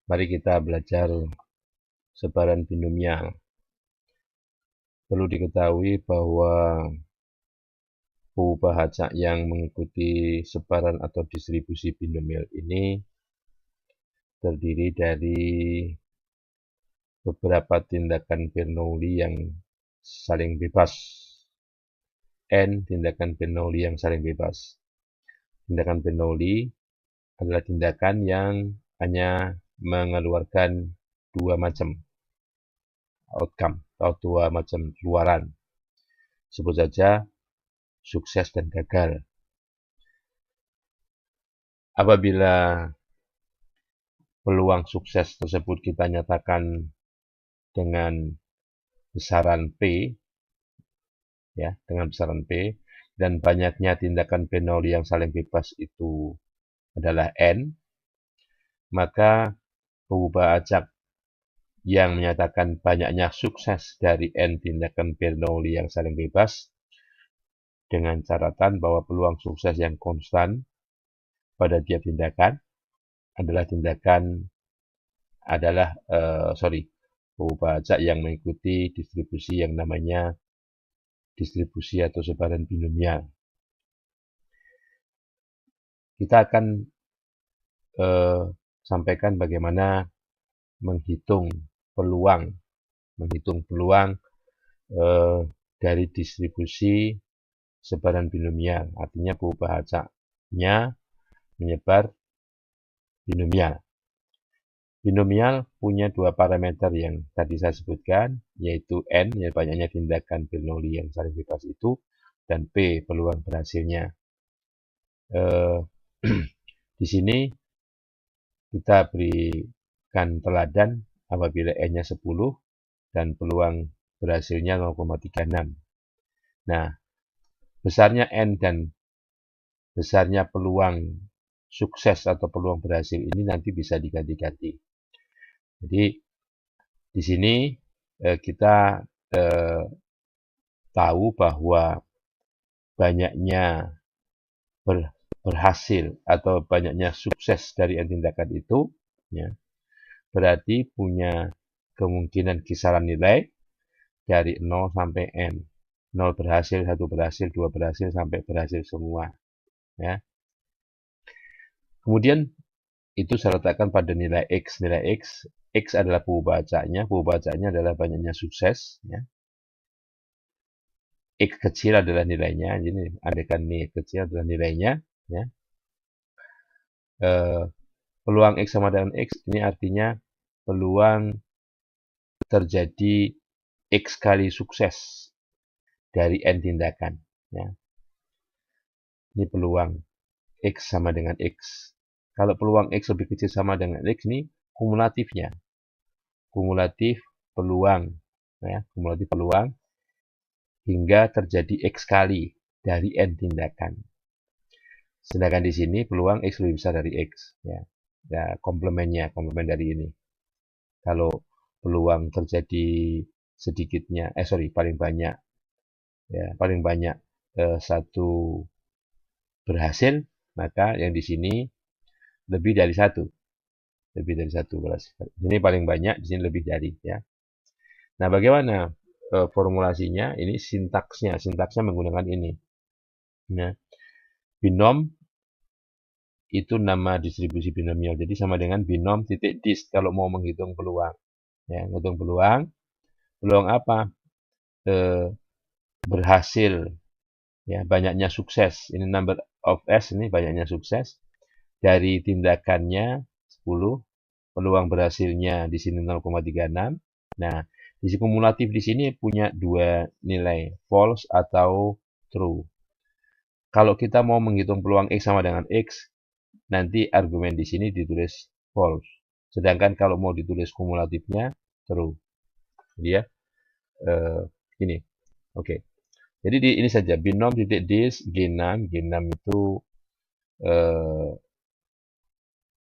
Mari kita belajar sebaran binomial. Perlu diketahui bahwa pengubah acak yang mengikuti sebaran atau distribusi binomial ini terdiri dari beberapa tindakan Bernoulli yang saling bebas. N tindakan Bernoulli yang saling bebas. Tindakan Bernoulli adalah tindakan yang hanya mengeluarkan dua macam outcome atau dua macam keluaran. Sebut saja sukses dan gagal. Apabila peluang sukses tersebut kita nyatakan dengan besaran P, ya, dengan besaran P, dan banyaknya tindakan Bernoulli yang saling bebas itu adalah N, maka pengubah acak yang menyatakan banyaknya sukses dari N tindakan Bernoulli yang saling bebas dengan catatan bahwa peluang sukses yang konstan pada tiap tindakan adalah pengubah acak yang mengikuti distribusi yang namanya distribusi atau sebaran binomial. Kita akan sampaikan bagaimana menghitung peluang dari distribusi sebaran binomial, artinya pengubah acaknya menyebar binomial. Binomial punya dua parameter yang tadi saya sebutkan, yaitu N, yang banyaknya tindakan Bernoulli yang saling bebas itu, dan P, peluang berhasilnya. Di sini kita berikan teladan apabila N-nya 10 dan peluang berhasilnya 0,36. Nah, besarnya N dan besarnya peluang sukses atau peluang berhasil ini nanti bisa diganti-ganti. Jadi di sini kita tahu bahwa banyaknya berhasil atau banyaknya sukses dari N tindakan itu, ya, berarti punya kemungkinan kisaran nilai dari 0 sampai N. 0 berhasil, 1 berhasil, 2 berhasil, sampai berhasil semua. Ya. Kemudian itu saya letakkan pada nilai X. Nilai X adalah pengubah acaknya. Pengubah acaknya adalah banyaknya sukses. Ya. X kecil adalah nilainya. Jadi andaikan ini X kecil adalah nilainya. Ya. Peluang X sama dengan X ini artinya peluang terjadi X kali sukses dari N tindakan. Ya. Ini peluang X sama dengan X. Kalau peluang X lebih kecil sama dengan X, ini kumulatifnya. Kumulatif peluang. Ya, kumulatif peluang hingga terjadi X kali dari N tindakan. Sedangkan di sini peluang X lebih besar dari X. Ya, ya komplement dari ini. Kalau peluang terjadi paling banyak, ya, paling banyak satu berhasil, maka yang di sini lebih dari satu. Lebih dari satu berhasil. Ini paling banyak, di sini lebih dari, ya. Nah, bagaimana formulasinya? Ini sintaksnya. Sintaksnya menggunakan ini. Nah, binom itu nama distribusi binomial. Jadi sama dengan binom titik dis kalau mau menghitung peluang. Ya, menghitung peluang. Peluang apa? Berhasil. Ya, banyaknya sukses. Ini number of S, ini banyaknya sukses. Dari tindakannya 10, peluang berhasilnya di sini 0,36. Nah, sisi kumulatif di sini punya dua nilai, false atau true. Kalau kita mau menghitung peluang X sama dengan X, nanti argumen di sini ditulis false. Sedangkan kalau mau ditulis kumulatifnya true. Jadi ya, ini. Oke. Jadi ini saja, binom titik dis G6. G6 itu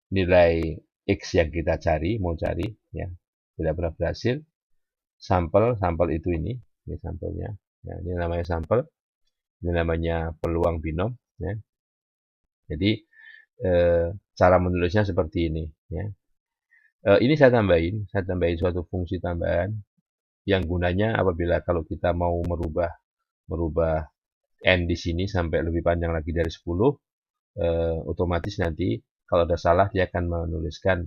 nilai X yang kita mau cari, ya, tidak pernah berhasil. Sampel itu ini sampelnya. Ya, ini namanya sampel, ini namanya peluang binom. Ya. Jadi cara menulisnya seperti ini. Ya. Ini saya tambahin suatu fungsi tambahan yang gunanya apabila kalau kita mau merubah n di sini sampai lebih panjang lagi dari 10, otomatis nanti kalau ada salah dia akan menuliskan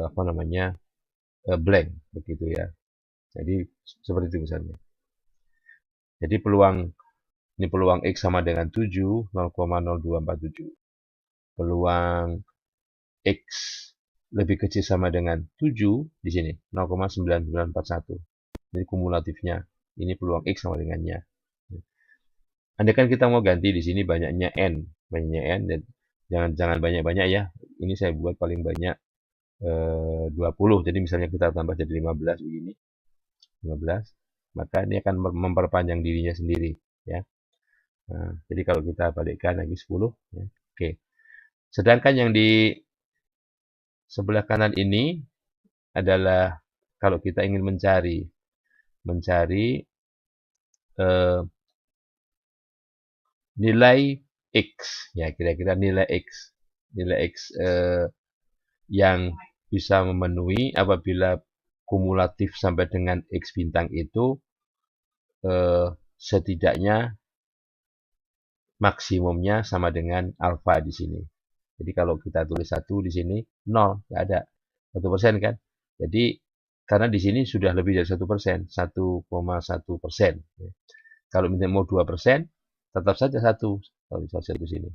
apa namanya blank begitu ya. Jadi seperti itu misalnya. Jadi peluang X sama dengan 7, 0,0247. Peluang X lebih kecil sama dengan 7 di sini, 0,9941. Ini kumulatifnya. Ini peluang X sama dengannya. Andaikan kita mau ganti di sini banyaknya N dan jangan banyak-banyak ya. Ini saya buat paling banyak 20. Jadi misalnya kita tambah jadi 15 begini. 15, maka ini akan memperpanjang dirinya sendiri ya. Nah, jadi kalau kita balikkan lagi 10 ya. Oke. Sedangkan yang di sebelah kanan ini adalah kalau kita ingin mencari eh, nilai X ya, kira-kira nilai X yang bisa memenuhi apabila kumulatif sampai dengan X bintang itu setidaknya maksimumnya sama dengan alfa di sini. Jadi kalau kita tulis 1 di sini 0, nggak ada 1% kan. Jadi karena di sini sudah lebih dari 1%, 1,1%. Kalau mau 2%, tetap saja 1. Kalau misalnya 1 sini.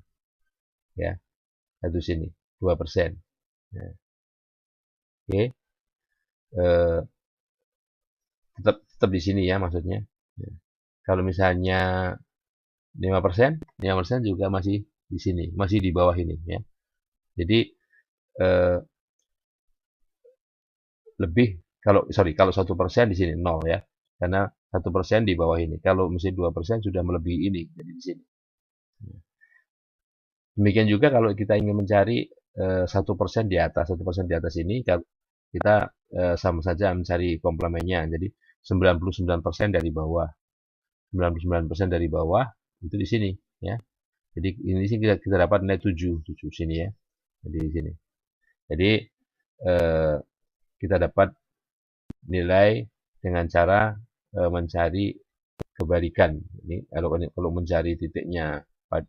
Ya, 1 sini, 2%. Ya. Oke. Tetap di sini ya maksudnya. Ya. Kalau misalnya 5% juga masih di sini, masih di bawah ini ya. Jadi lebih kalau 1% di sini 0 ya, karena 1% di bawah ini. Kalau mesti 2% sudah melebihi ini, jadi di sini. Demikian juga kalau kita ingin mencari 1% di atas, 1% di atas ini, kita sama saja mencari komplemennya. Jadi 99% dari bawah, 99% dari bawah itu di sini ya. Jadi ini sih kita dapat nilai 7 sini ya. Jadi di sini. Jadi kita dapat nilai dengan cara mencari kebalikan. Ini kalau mencari titiknya,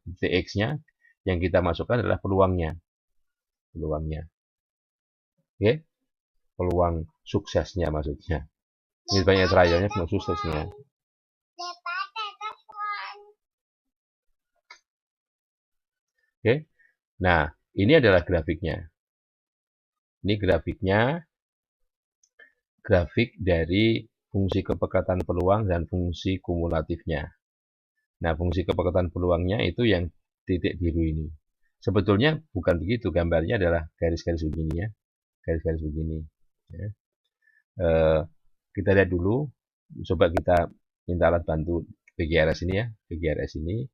titik X-nya, yang kita masukkan adalah peluangnya. Oke? Peluang suksesnya maksudnya. Ini banyak trialnya, peluang suksesnya. Oke? Nah, ini adalah grafiknya. Ini grafik dari fungsi kepekatan peluang dan fungsi kumulatifnya. Nah, fungsi kepekatan peluangnya itu yang titik biru ini. Sebetulnya bukan begitu, gambarnya adalah garis-garis begini ya. Garis-garis begini. Ya. Kita lihat dulu, coba kita minta alat bantu PGRS ini ya. PGRS ini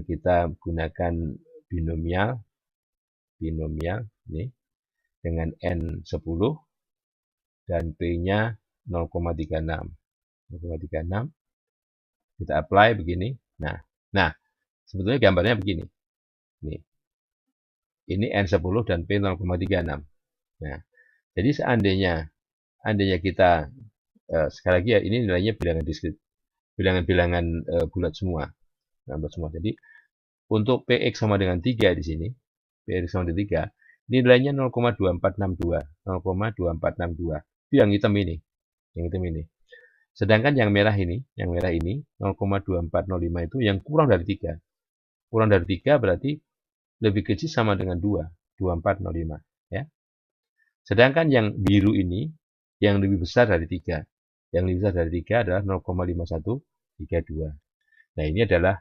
kita gunakan binomial ini dengan N10 dan P-nya 0,36. 0,36. Kita apply begini. Nah, sebetulnya gambarnya begini. Ini N10 dan P 0,36. Nah, jadi seandainya kita sekali lagi ya, ini nilainya bilangan diskrit, bilangan bulat semua. Jadi untuk PX sama dengan 3 di sini, PX sama dengan 3, ini nilainya 0,2462. 0,2462. Itu yang hitam ini. Sedangkan yang merah ini 0,2405 itu yang kurang dari 3. Kurang dari 3 berarti lebih kecil sama dengan 2, 2405 ya. Sedangkan yang biru ini yang lebih besar dari 3. Yang lebih besar dari 3 adalah 0,5132. Nah, ini adalah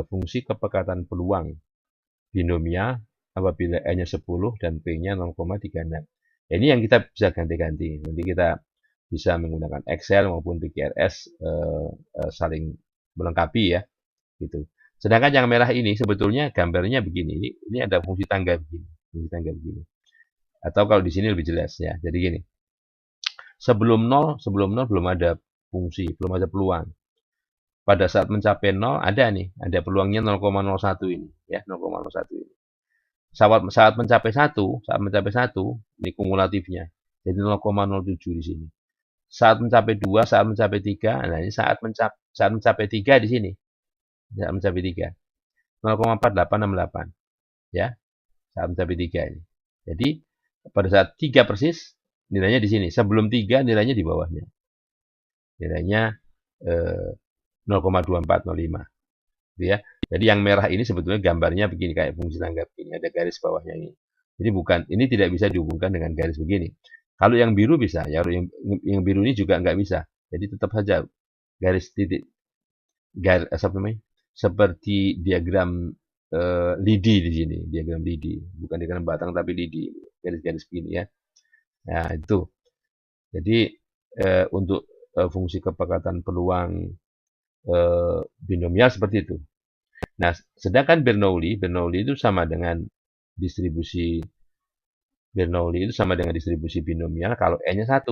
fungsi kepekatan peluang binomial apabila N-nya 10 dan P-nya 0,36. Ini yang kita bisa ganti-ganti. Nanti kita bisa menggunakan Excel maupun PGRS saling melengkapi ya, gitu. Sedangkan yang merah ini sebetulnya gambarnya begini. Ini ada fungsi tangga begini. Atau kalau di sini lebih jelas ya. Jadi gini. Sebelum 0 belum ada fungsi, belum ada peluang. Pada saat mencapai 0 ada peluangnya 0,01 ini ya, 0,01 ini. saat mencapai 1, ini kumulatifnya. Jadi 0,07 di sini. Saat mencapai 2, saat mencapai 3, nah ini saat mencapai 3 di sini. Saat mencapai 3. 0,4868 ya. Saat mencapai 3 ini. Jadi pada saat 3 persis nilainya di sini. Sebelum 3 nilainya di bawahnya. Nilainya 0,2405 gitu ya. Jadi yang merah ini sebetulnya gambarnya begini kayak fungsi tanggap ini, ada garis bawahnya ini. Jadi ini tidak bisa dihubungkan dengan garis begini. Kalau yang biru bisa, ya yang biru ini juga nggak bisa. Jadi tetap saja garis titik apa namanya? Seperti diagram lidi di sini, diagram lidi, bukan diagram batang tapi lidi, garis-garis begini ya. Nah, itu. Jadi untuk fungsi kepekatan peluang binomial seperti itu. Nah, sedangkan Bernoulli itu sama dengan distribusi binomial kalau n-nya 1.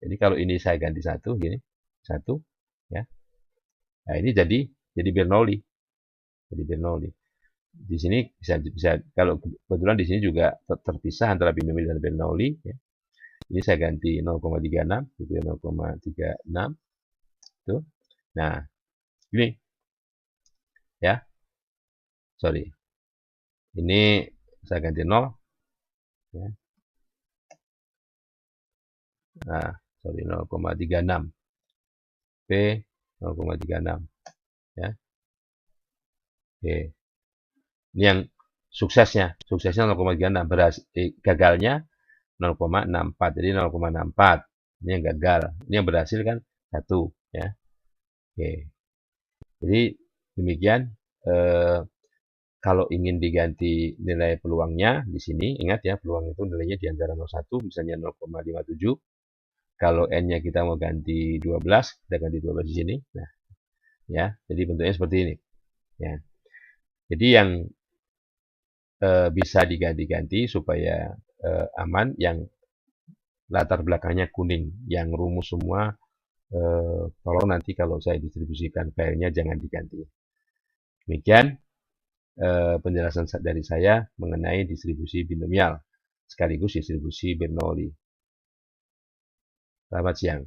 Jadi kalau ini saya ganti 1 gini, 1 ya. Nah, ini jadi Bernoulli. Jadi Bernoulli. Di sini bisa kalau kebetulan di sini juga terpisah antara binomial dan Bernoulli ya. Ini saya ganti 0,36 gitu ya, 0,36 tuh. Nah, ini ya. Sorry. Ini saya ganti 0 ya. Nah, sorry 0,36 P 0,36 ya. Oke. Ini yang suksesnya 0,36 gagalnya 0,64 jadi 0,64 ini yang gagal, ini yang berhasil kan 1 ya. Oke. Jadi demikian kalau ingin diganti nilai peluangnya di sini ingat ya peluang itu nilainya di antara 0,1 misalnya 0,57. Kalau n-nya kita mau ganti 12, kita ganti 12 di sini. Nah, ya, jadi bentuknya seperti ini. Ya. Jadi yang bisa diganti-ganti supaya aman, yang latar belakangnya kuning, yang rumus semua, tolong nanti kalau saya distribusikan filenya jangan diganti. Demikian penjelasan dari saya mengenai distribusi binomial sekaligus distribusi Bernoulli. Selamat siang.